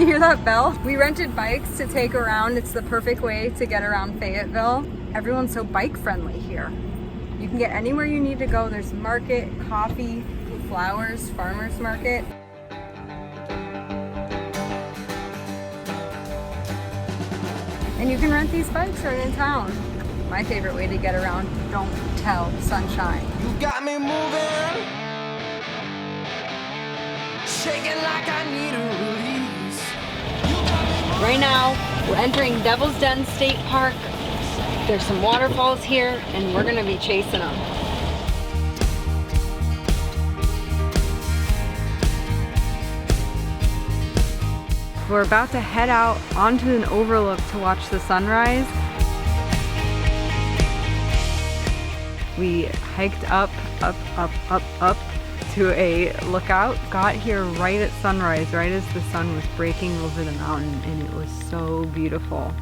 You hear that bell? We rented bikes to take around. It's the perfect way to get around Fayetteville. Everyone's so bike friendly here. You can get anywhere you need to go. There's market, coffee, flowers, farmers market. And you can rent these bikes right in town. My favorite way to get around, don't tell sunshine. You got me moving, shaking like I need a release. Right now, we're entering Devil's Den State Park. There's some waterfalls here, and we're gonna be chasing them. We're about to head out onto an overlook to watch the sunrise. We hiked up to a lookout, got here right at sunrise, right as the sun was breaking over the mountain, and it was so beautiful.